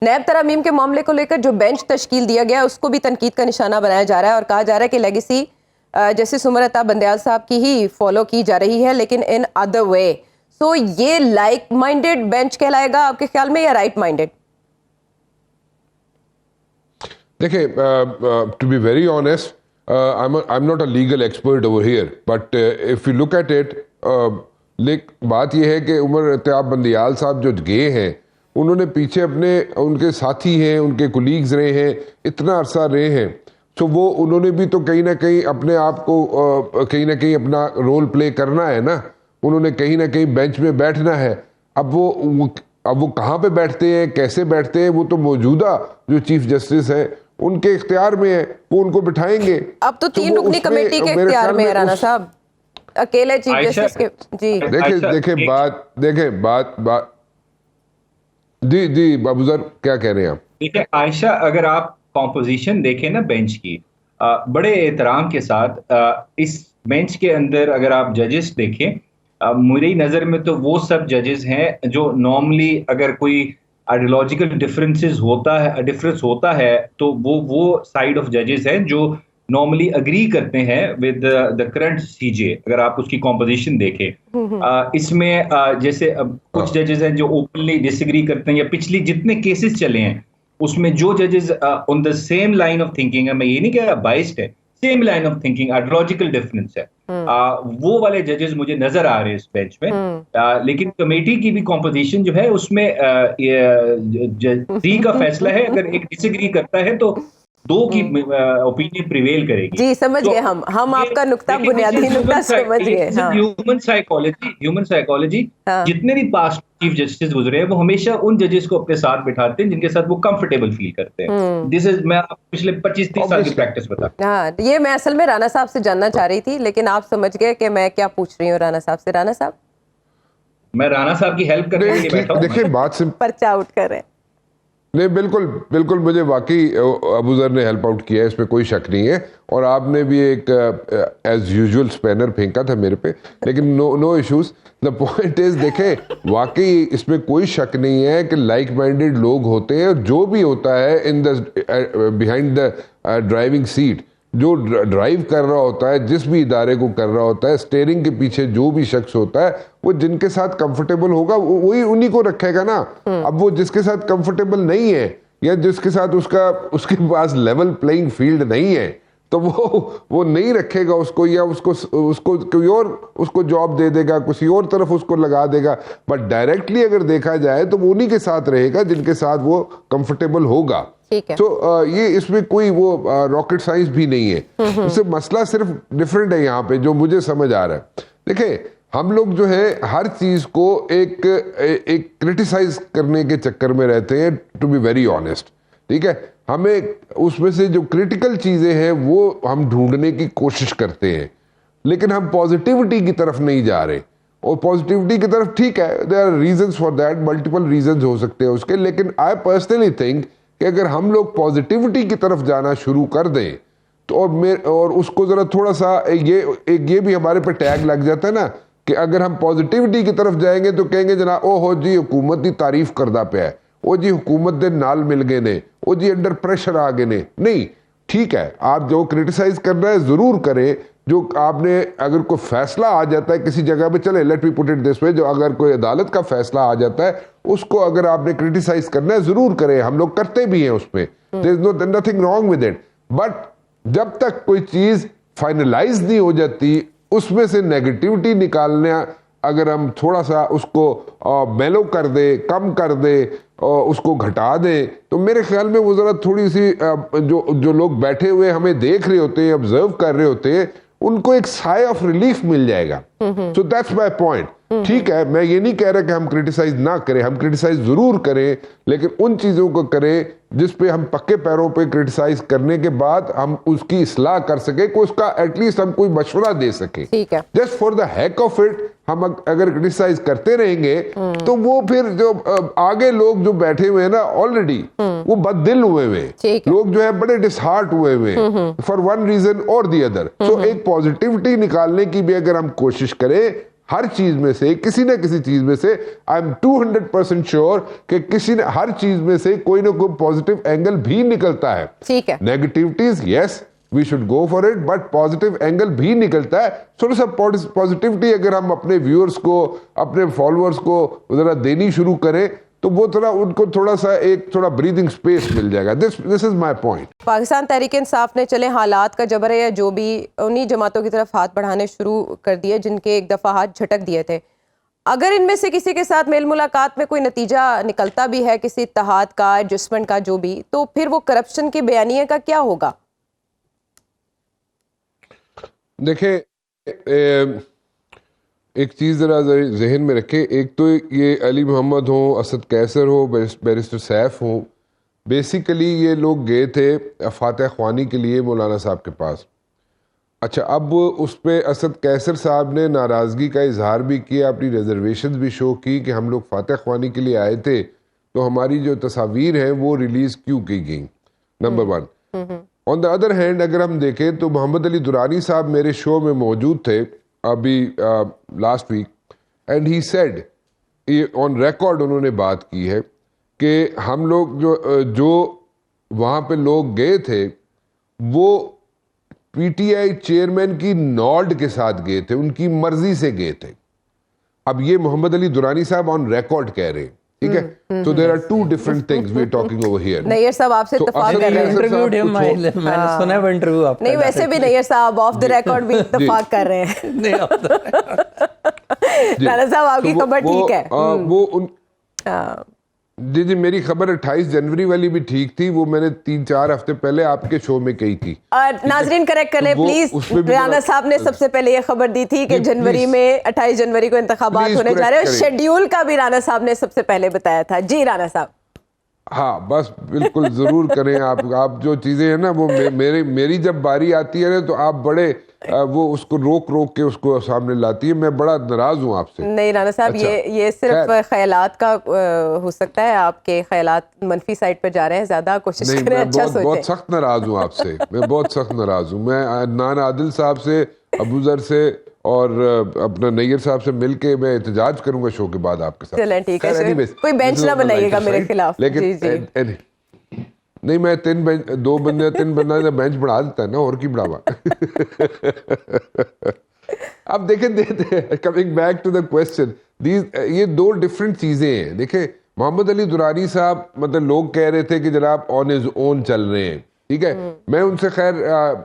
नैब तरमीम के मामले को लेकर जो बेंच तश्कील दिया गया उसको भी तनकीद का निशाना बनाया जा रहा है और कहा जा रहा है कि लेगेसी जस्टिस उमर अता बंदयाल साहब की ही फॉलो की जा रही है, लेकिन इन अदर वे। सो ये लाइक माइंडेड बेंच कहलाएगा आपके ख्याल में या राइट माइंडेड? देखिए, to be very honest, I'm not a legal expert over here, but if you look at it, बात यह है कि उमर अता बंदयाल साहब जो गए हैं, उन्होंने पीछे अपने उनके साथी हैं, उनके कुलीग्स रहे हैं, इतना अरसा रहे हैं, तो वो उन्होंने भी तो कहीं ना कहीं अपने आप को कहीं ना कहीं अपना रोल प्ले करना है ना। उन्होंने कहीं ना कहीं बेंच में बैठना है। अब वो कहाँ पे बैठते हैं, कैसे बैठते हैं, वो तो मौजूदा जो चीफ जस्टिस है उनके इख्तियार में है, वो उनको बिठाएंगे। अब तो 3 रुकनी कमेटी के इख्तियार में है राना साहब, अकेले चीफ जस्टिस के। जी देखे बात जी बाबूजर क्या कह रहे हैं आप? देखिए आयशा, अगर आप कॉम्पोजिशन देखें ना बेंच की, बड़े एहतराम के साथ इस बेंच के अंदर अगर आप जजेस देखें, मेरी नज़र में तो वो सब जजेस हैं जो नॉर्मली अगर कोई आइडियोलॉजिकल डिफरेंस होता है तो वो साइड ऑफ जजेस हैं जो नॉर्मली अग्री करते हैं विद द करंट सीजे। अगर आप उसकी कॉम्पोजिशन देखें, इसमें जैसे कुछ जजेस हैं जो ओपनली डिसएग्री करते हैं, या पिछली जितने केसेस चले हैं उसमें जो जजेस on the same line of thinking है, मैं ये नहीं कह रहा बाइस्ड है, same line of thinking, ideological difference है, वो वाले जजेस मुझे नजर आ रहे हैं इस बेंच में। लेकिन कमेटी की भी कॉम्पोजिशन जो है उसमें 3 का फैसला है, अगर एक डिसएग्री करता है तो 2 की ओपिनियन प्रिवेल करेगी। जी समझ गए, हम आपका नुक्ता, बुनियादी नुक्ता समझ गए। ह्यूमन साइकोलॉजी, जितने भी पास्ट चीफ जस्टिस गुजरे हैं वो हमेशा उन जजेस को अपने साथ बिठाते हैं जिनके साथ वो कंफर्टेबल फील करते हैं। दिस इज, मैं आपको पिछले 25-30 साल की प्रैक्टिस बता। हाँ, ये मैं असल में राना साहब से जानना चाह रही थी, लेकिन आप समझ गए कि मैं क्या पूछ रही हूँ राना साहब से। राना साहब, मैं राना साहब की हेल्प करने के लिए बैठा हूं। देखिए बात से पर्चा आउट कर रहे हैं। नहीं, बिल्कुल मुझे वाकई अबूजर ने हेल्प आउट किया है, इसमें कोई शक नहीं है। और आपने भी एक एज यूजुअल स्पैनर फेंका था मेरे पे, लेकिन no issues. The point is, देखें वाकई इसमें कोई शक नहीं है कि लाइक माइंडेड लोग होते हैं, और जो भी होता है in the behind the driving seat, जो ड्राइव कर रहा होता है, जिस भी इदारे को कर रहा होता है, स्टीयरिंग के पीछे जो भी शख्स होता है, वो जिनके साथ कंफर्टेबल होगा वही उन्हीं को रखेगा ना। अब वो जिसके साथ कंफर्टेबल नहीं है, या जिसके साथ उसके पास लेवल प्लेइंग फील्ड नहीं है, तो वो नहीं रखेगा उसको, या उसको कोई और उसको जॉब दे देगा, किसी और तरफ उसको लगा देगा। बट डायरेक्टली अगर देखा जाए तो वो उन्हीं के साथ रहेगा जिनके साथ वो कंफर्टेबल होगा। तो ये इसमें कोई वो रॉकेट साइंस भी नहीं है। इससे मसला सिर्फ डिफरेंट है यहाँ पे, जो मुझे समझ आ रहा है। देखिए, हम लोग जो है हर चीज को एक क्रिटिसाइज करने के चक्कर में रहते हैं, टू बी वेरी ऑनेस्ट। ठीक है, हमें उसमें से जो क्रिटिकल चीजें हैं वो हम ढूंढने की कोशिश करते हैं, लेकिन हम पॉजिटिविटी की तरफ नहीं जा रहे। और पॉजिटिविटी की तरफ, ठीक है, there are reasons for that, multiple reasons हो सकते हैं उसके, लेकिन आई पर्सनली थिंक कि अगर हम लोग पॉजिटिविटी की तरफ जाना शुरू कर दें तो और उसको जरा थोड़ा सा ये भी हमारे पे टैग लग जाता है ना कि अगर हम पॉजिटिविटी की तरफ जाएंगे तो कहेंगे जनाब ओहो जी हुकूमत की तारीफ करदा पे है, ओ जी हुकूमत दे नाल मिल गए ने, ओ जी अंडर प्रेशर आ गए ने। नहीं, ठीक है, आप जो क्रिटिसाइज करना है जरूर करें। जो आपने अगर कोई फैसला आ जाता है किसी जगह पे, चले let me put it this way, जो अगर कोई अदालत का फैसला आ जाता है उसको अगर आपने क्रिटिसाइज करना है जरूर करें, हम लोग करते भी हैं, उसमें there is no nothing wrong with it. But जब तक कोई चीज फाइनलाइज नहीं हो जाती, उसमें से नेगेटिविटी निकालने अगर हम थोड़ा सा उसको मेलो कर दे, कम कर दे, उसको घटा दें, तो मेरे ख्याल में वो जरा थोड़ी सी जो लोग बैठे हुए हमें देख रहे होते हैं, ऑब्जर्व कर रहे होते हैं, उनको एक साय ऑफ रिलीफ मिल जाएगा। So that's my point. ठीक है, मैं ये नहीं कह रहा कि हम क्रिटिसाइज ना करें, हम क्रिटिसाइज जरूर करें, लेकिन उन चीजों को करें जिस पे हम पक्के पैरों पे क्रिटिसाइज करने के बाद हम उसकी इस्लाह कर सके, को उसका एटलीस्ट हम कोई मशवरा दे सके। Just for the hack of it हम अगर क्रिटिसाइज करते रहेंगे तो वो फिर जो आगे लोग जो बैठे हुए हैं ना ऑलरेडी, वो बददिल हुए हुए लोग जो है बड़े डिसहार्ट हुए हुए फॉर वन रीजन और दी अदर। सो एक पॉजिटिविटी निकालने की भी अगर हम कोशिश करें, हर चीज में से, किसी ना किसी चीज में से, आई एम 200% श्योर कि किसी न हर चीज में से कोई ना कोई पॉजिटिव एंगल भी निकलता है। ठीक है, negativities yes we should go for it, but positive angle भी निकलता है। थोड़ा सा पॉजिटिविटी अगर हम अपने व्यूअर्स को, अपने फॉलोअर्स को जरा देनी शुरू करें तो वो थोड़ा, उनको थोड़ा सा एक थोड़ा ब्रीदिंग स्पेस मिल जाएगा। This is my point. Pakistan Tehreek Insaf ने चले हालात का जबर है या जो भी, उन्हीं जमातों की तरफ हाथ बढ़ाने शुरू कर दिए जिनके एक दफ़ा हाथ झटक दिए थे। अगर इनमें से किसी के साथ मेल मुलाकात में कोई नतीजा निकलता भी है किसी इत्तेहाद का, एडजस्टमेंट का, जो भी, तो फिर वो करप्शन की बयानिया का क्या होगा? देखें, एक चीज़ ज़रा जहन में रखें, एक तो ये अली मोहम्मद हो, असद कैसर हो, बैरिस्टर सैफ हो, बेसिकली ये लोग गए थे फातह ख्वानी के लिए मौलाना साहब के पास। अच्छा, अब उस पर असद कैसर साहब ने नाराज़गी का इजहार भी किया, अपनी रिजर्वेशन भी शो की कि हम लोग फातह ख्वानी के लिए आए थे तो हमारी जो तस्वीर हैं वो रिलीज़ क्यों की गई, number one. On the other hand अगर हम देखें तो मोहम्मद अली दुरानी साहब मेरे शो में मौजूद थे अभी last week, and he said, ये ऑन रिकॉर्ड उन्होंने बात की है कि हम लोग जो वहाँ पे लोग गए थे वो पीटीआई चेयरमैन की नॉड के साथ गए थे, उनकी मर्जी से गए थे। अब ये मोहम्मद अली दुरानी साहब ऑन रिकॉर्ड कह रहे हैं, ठीक है। So there are two different things we are talking over here. Nayyar साहब आपसे इत्तेफाक कर रहे हैं। इंटरव्यूड हिम, मैंने सुना है वो इंटरव्यू आपका। नहीं, वैसे भी नैयर साहब ऑफ द रिकॉर्ड भी इत्तेफाक कर रहे हैं। नहीं राणा साहब आपकी खबर ठीक है। वो उन जी जी, मेरी खबर 28 जनवरी वाली भी ठीक थी, वो मैंने 3-4 हफ्ते पहले आपके शो में कही थी। और नाजरीन करेक्ट करें तो प्लीज, राणा साहब ने सबसे पहले ये खबर दी थी कि जनवरी में 28 जनवरी को इंतखाबात होने जा रहे हैं, और शेड्यूल का भी राणा साहब ने सबसे पहले बताया था। जी राणा साहब। हाँ, बस बिल्कुल जरूर करें आप जो चीजें हैं ना वो मेरी जब बारी आती है ना तो आप बड़े वो उसको रोक के उसको सामने लाती है। मैं बड़ा नाराज हूँ आपसे। नहीं राणा साहब, अच्छा, ये सिर्फ ख्यालात का हो सकता है, आपके ख्यालात मनफी साइड पर जा रहे हैं, ज्यादा कोशिश करें अच्छा सोचें। बहुत सख्त नाराज हूँ आपसे, मैं बहुत सख्त नाराज हूँ। मैं अदनान आदिल साहब से, अबूजर से और अपना नैयर साहब से मिलके मैं एहतजाज करूंगा शो के बाद आपके साथ। चलें ठीक है, कोई बेंच ना बनाइएगा मेरे खिलाफ। लेकिन जी। नहीं, मैं 3 बंदा बेंच बढ़ा देता है ना, और की बढ़ावा। अब देखें, coming back to the question, ये दो डिफरेंट चीजें हैं। देखें, मोहम्मद अली दुरानी साहब, मतलब लोग कह रहे थे कि जनाब ऑन हिज ओन चल रहे हैं, ठीक है। मैं उनसे खैर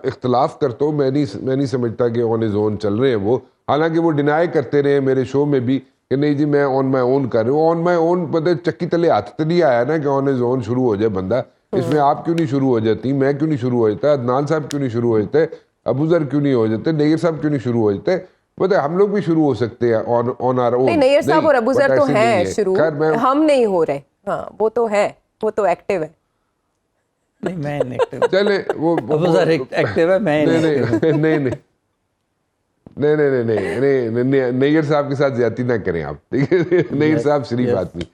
इख्तलाफ करता हूँ, मैं नहीं समझता कि ऑन हिज ओन चल रहे हैं वो, हालांकि वो डिनाई करते रहे मेरे शो में भी कि नहीं जी मैं ऑन माई ओन कर रहा हूँ। ऑन माई ओन पता चक्की तले हाथ तो नहीं आया ना कि ऑन हिज ओन शुरू हो जाए बंदा। इसमें आप क्यों नहीं शुरू हो जाती, मैं क्यों नहीं शुरू हो जाता, अदनान साहब क्यों नहीं शुरू हो जाते, अबूजर क्यों नहीं हो जाते, नैयर साहब क्यों नहीं शुरू हो जाते, पता है हम लोग भी शुरू हो सकते हैं ऑन आवर ओन। नैयर साहब और अबूजर तो हैं शुरू, हम नहीं हो रहे। हाँ, वो तो है, वो तो एक्टिव है। नहीं, मैं इनएक्टिव। चले वो अबूजर एक्टिव है, मैं नहीं, नैयर साहब के साथ ज्यादती ना करें आप, ठीक है। नैयर साहब शरीफ आदमी।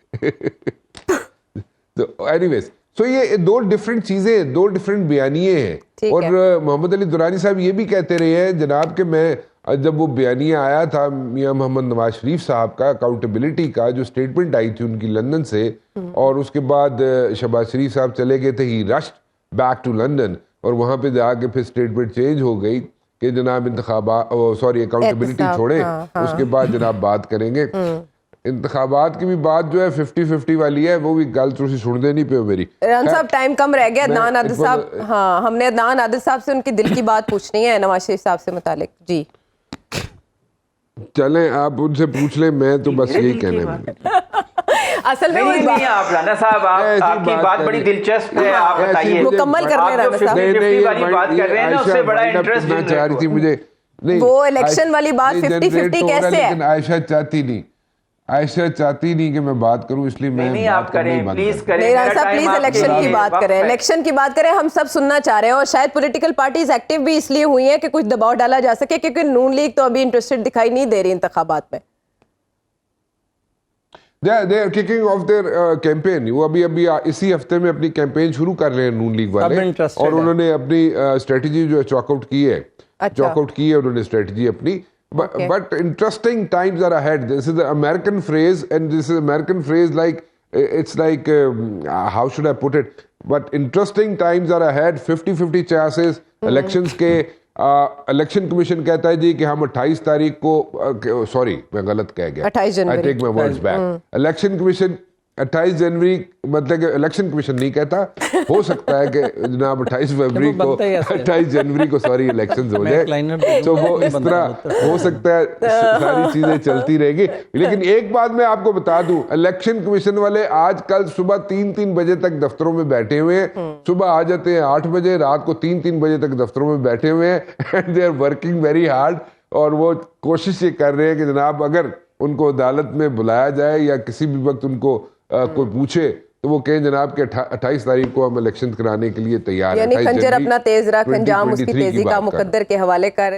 तो एनीवेज, सो ये दो डिफरेंट चीजें, दो डिफरेंट बयानिए हैं। और मोहम्मद अली दुरानी साहब ये भी कहते रहे हैं जनाब कि मैं जब वो बयानिया आया था मियां मोहम्मद नवाज शरीफ साहब का अकाउंटेबिलिटी का, जो स्टेटमेंट आई थी उनकी लंदन से, और उसके बाद शहबाज शरीफ साहब चले गए थे, he rushed back to London, और वहाँ पे जाके फिर स्टेटमेंट चेंज हो गई कि जनाब अकाउंटेबिलिटी छोड़े, उसके बाद जनाब बात करेंगे। इंतखाबात की भी बात जो है 50-50 वाली है, वो भी गल थोड़ी सी सुन देनी पे मेरी। राणा साहब टाइम कम रह गया। अदनान आदिल साहब, हाँ, हमने अदनान आदिल साहब से उनकी दिल की बात पूछनी है नवाज शरीफ साहब से मुतालिक। जी चलें, आप उनसे पूछ लें, मैं तो बस यही कहना है। असल में नहीं, आप राणा साहब, आपकी बात बड़ी दिलचस्प है, आप बताइए। मुकम्मल कर रहे हैं राणा साहब। 50-50 वाली बात कर रहे हैं ना, उससे बड़ा इंटरेस्ट चाह रही थी मुझे। नहीं, वो इलेक्शन वाली बात 50-50 कैसे है? लेकिन आयशा चाहती नहीं कि मैं बात करूं, इसलिए मैं नहीं, आप करें प्लीज करें। नहीं राणा साहब, प्लीज इलेक्शन की बात करें, इलेक्शन की बात करें, हम सब सुनना चाह रहे हैं। और शायद पॉलिटिकल पार्टीज एक्टिव भी इसलिए हुई हैं कि कुछ दबाव डाला जा सके, क्योंकि नून लीग तो अभी इंटरेस्टेड दिखाई नहीं दे रही इंतखाबात में। They are kicking off their campaign. वो अभी इसी हफ्ते में अपनी कैंपेन शुरू कर रहे हैं नून लीग वाले, और उन्होंने अपनी स्ट्रेटजी जो चॉकआउट की है, चॉकआउट की है उन्होंने स्ट्रेटजी अपनी but interesting times are ahead. This is the American phrase, and this is American phrase like it's like how should I put it? But interesting times are ahead. 50-50 chances elections के election commission कहता है जी कि हम 28 तारीख को sorry मैं गलत कह गया 28 जनवरी। I take my words back. Election commission 28 जनवरी मतलब कि इलेक्शन कमीशन नहीं कहता, हो सकता है कि जनाब 28 फरवरी को 28 जनवरी को सॉरी इलेक्शंस हो जाए, तो वो इस तरह हो सकता है सारी चीजें चलती रहेगी। लेकिन एक बात मैं आपको बता दूं, इलेक्शन कमीशन वाले आजकल सुबह 3-3 बजे तक दफ्तरों में बैठे हुए हैं, सुबह आ जाते हैं 8 बजे, रात को 3-3 बजे तक दफ्तरों में बैठे हुए हैं and they are working very hard. और वो कोशिश ये कर रहे हैं कि जनाब अगर उनको अदालत में बुलाया जाए या किसी भी वक्त उनको कोई पूछे तो वो कहें जनाब के 28 तारीख को हम इलेक्शन कराने के लिए तैयार हैं। यानी खंजर अपना तेज रख, अंजाम उसकी तेजी का मुकद्दर के हवाले कर।